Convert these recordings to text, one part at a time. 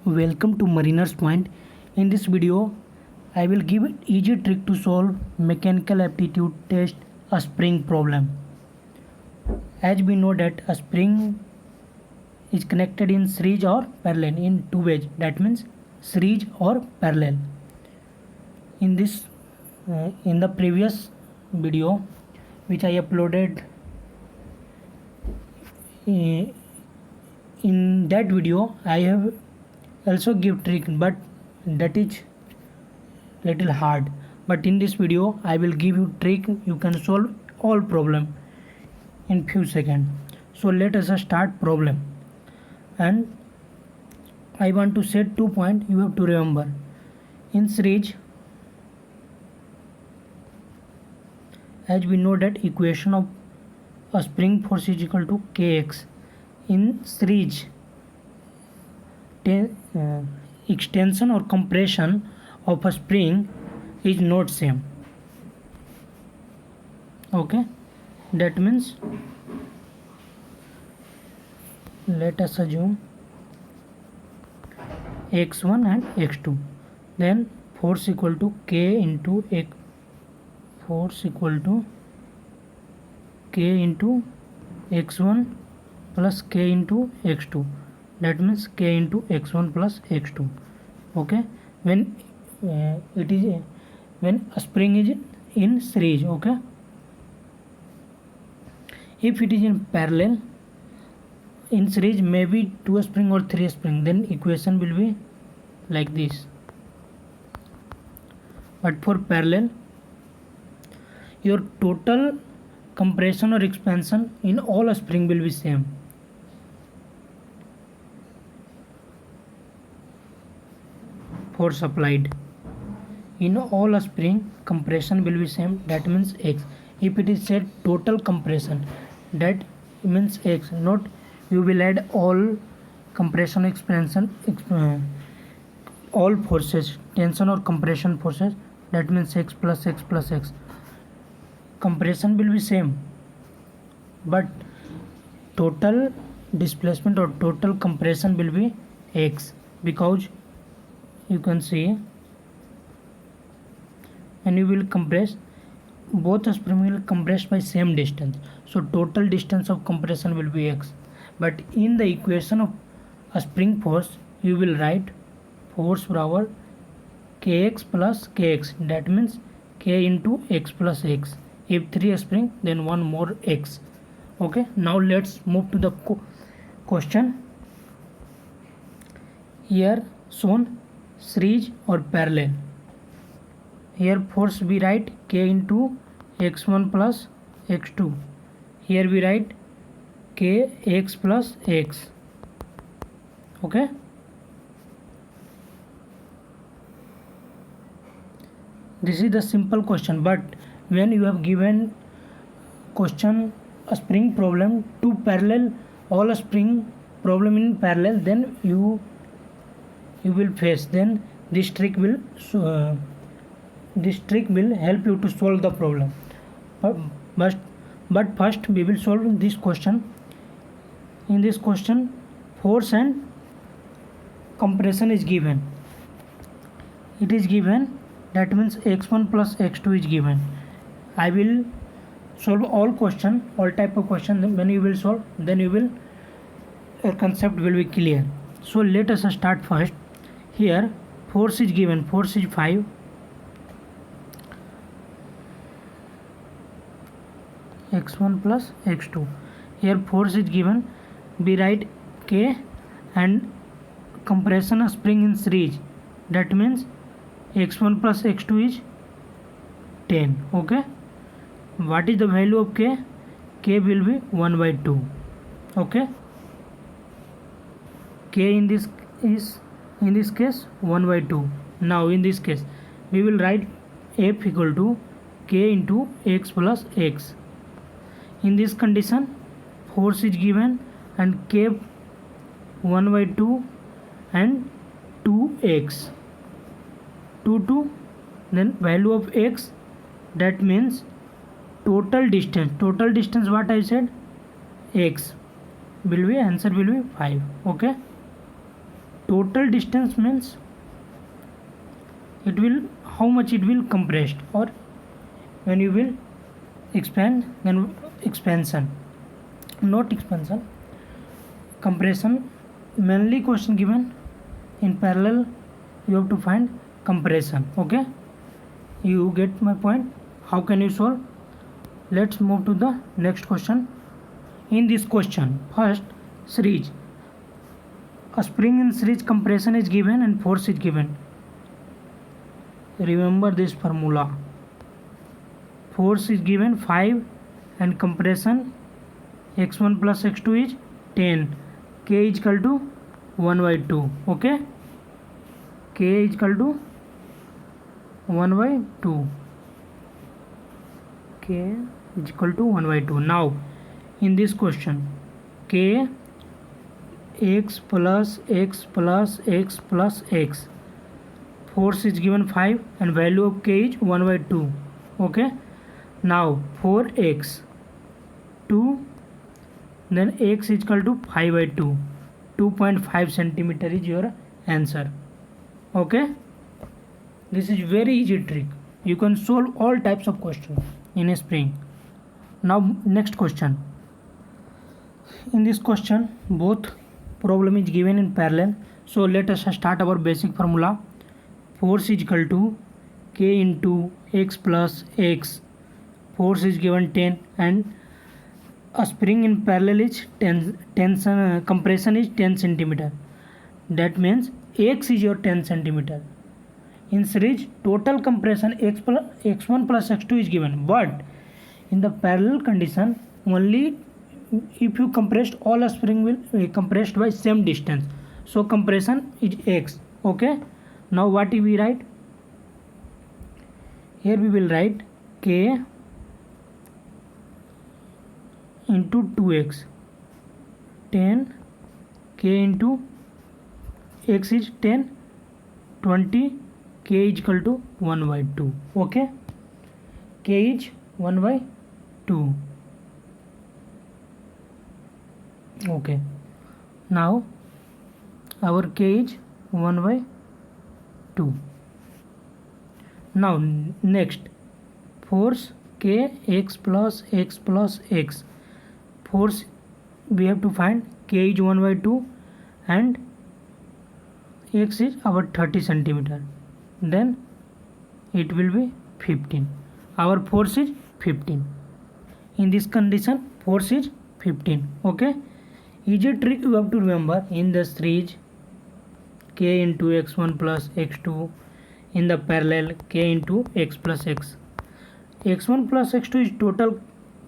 Welcome to Mariner's Point. In this video, I will give easy trick to solve mechanical aptitude test a spring problem. As we know that a spring is connected in series or parallel in two ways. That means series or parallel. In the previous video, which I uploaded, in that video I have also give trick, but that is little hard. But in this video I will give you trick you can solve all problem in few seconds. So let us start problem, and I want to set 2 points you have to remember. In series, as we know that equation of a spring force is equal to kx. In series, extension or compression of a spring is not same. Okay, that means let us assume x1 and x2, then force equal to k into x, force equal to k into x1 plus k into x2, that means k into x1 plus x2. Okay, when when a spring is in series. Okay, if it is in parallel, in series maybe 2 spring or 3 spring, then equation will be like this. But for parallel, your total compression or expansion in all spring will be same. Force applied in all spring, compression will be same, that means x. If it is said total compression, that means x, not you will add all compression expansion all forces, tension or compression forces, that means x plus x plus x. Compression will be same, but total displacement or total compression will be x, because you can see when you will compress, both spring will compress by same distance, so total distance of compression will be x. But in the equation of a spring force, you will write force barabar kx plus kx, that means k into x plus x. If 3 spring, then 1 more x. Okay, now let's move to the question. Here shown series or parallel. Here force we write k into x1 plus x2. Here we write k x plus x. Okay, this is the simple question. But when you have given question a spring problem to parallel, all a spring problem in parallel, then you will face, then this trick will help you to solve the problem. But first we will solve this question. In this question, force and compression is given. It is given, that means x1 plus x2 is given. I will solve all question, all type of question. When you will solve, then you will, your concept will be clear. So let us start first. Here force is given, force is 5, x1 plus x2. Here force is given, we write k, and compression of spring in series, that means x1 plus x2 is 10. Okay, what is the value of k? K will be 1 by 2. Okay, k in this case 1 by 2. Now in this case we will write f equal to k into x plus x. In this condition, force is given and k 1 by 2 and 2x, 2, then value of x, that means total distance what I said, x will be, answer will be 5. Okay, total distance means it will how much it will compressed, or when you will expand, then expansion, not expansion, compression. Mainly question given in parallel, you have to find compression. Okay, you get my point. How can you solve? Let's move to the next question. In this question, first, series, a spring in series compression is given and force is given. Remember this formula. Force is given 5 and compression x1 plus x2 is 10. K is equal to 1 by 2. Okay, K is equal to 1 by 2. K is equal to 1 by 2. Now in this question, K x plus x plus x plus x, force is given 5 and value of K is 1 by 2. Okay, now for x 2, then x is equal to 5 by 2. 2.5 centimeter is your answer. Okay, this is very easy trick. You can solve all types of questions in a spring. Now next question. In this question, both problem is given in parallel. So let us start our basic formula. Force is equal to K into x plus x. Force is given 10 and a spring in parallel is tension, compression is 10 centimeter. That means x is your 10 centimeter. In series, total compression x1 plus x2 is given, but in the parallel condition, only if you compressed, all a spring will be compressed by same distance. So compression is x. Okay, now what we write? Here we will write K into 2x, 10, K into x is 10, 20, K is equal to 1 by 2. Okay, K is 1 by 2. Okay, now our K is 1 by 2. Now next, force K x plus x plus x. Force we have to find. K is 1 by 2 and x is our 30 centimeter. Then it will be 15. Our force is 15. In this condition, force is 15. Okay, easy trick you have to remember. In the series, K into x1 plus x2. In the parallel, K into x plus x. x1 plus x2 is total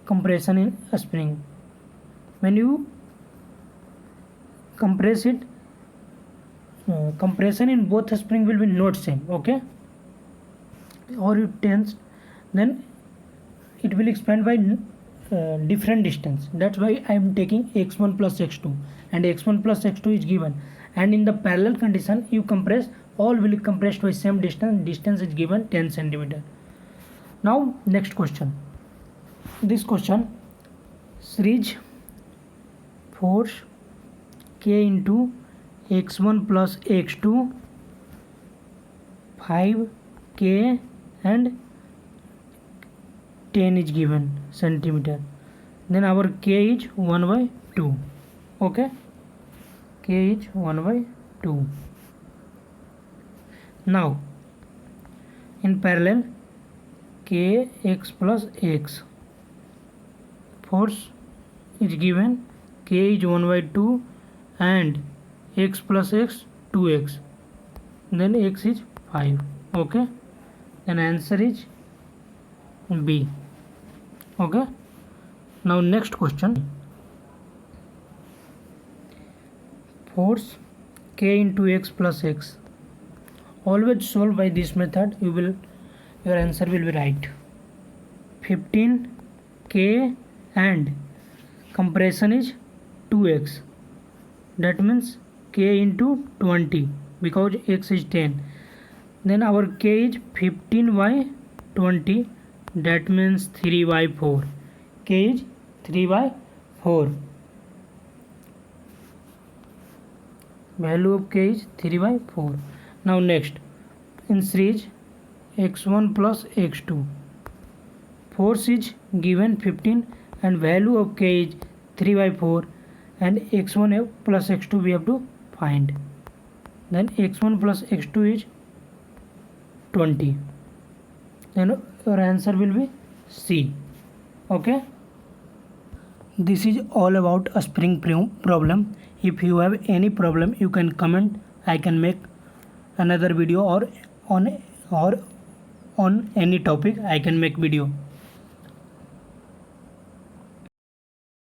compression in a spring. When you compress it, compression in both spring will be not same. Okay, or you tense, then it will expand by different distance. That's why I am taking x1 plus x2, and x1 plus x2 is given, and in the parallel condition you compress, all will be compressed by same distance. Distance is given 10 centimeter. Now next question. This question, series force K into x1 plus x2, 5K and 10 is given centimeter. Then our K is 1 by 2. Okay, K is 1 by 2. Now in parallel, K x plus x, force is given. K is 1 by 2 and x plus x 2x, then x is 5. Okay, then answer is B. Okay, now next question. Force K into x plus x. Always solve by this method. Your answer will be right. 15K and compression is 2x. That means K into 20 because x is 10. Then our K is 15 by 20. That means 3 by 4. K is 3 by 4. value of k is 3/4. Now next, in series x1 plus x2, force is given 15 and value of k is 3/4, and x1 plus x2 we have to find. Then x1 plus x2 is 20. Then your answer will be C. Okay. This is all about a spring problem. If you have any problem, you can comment. I can make another video, or on any topic I can make video.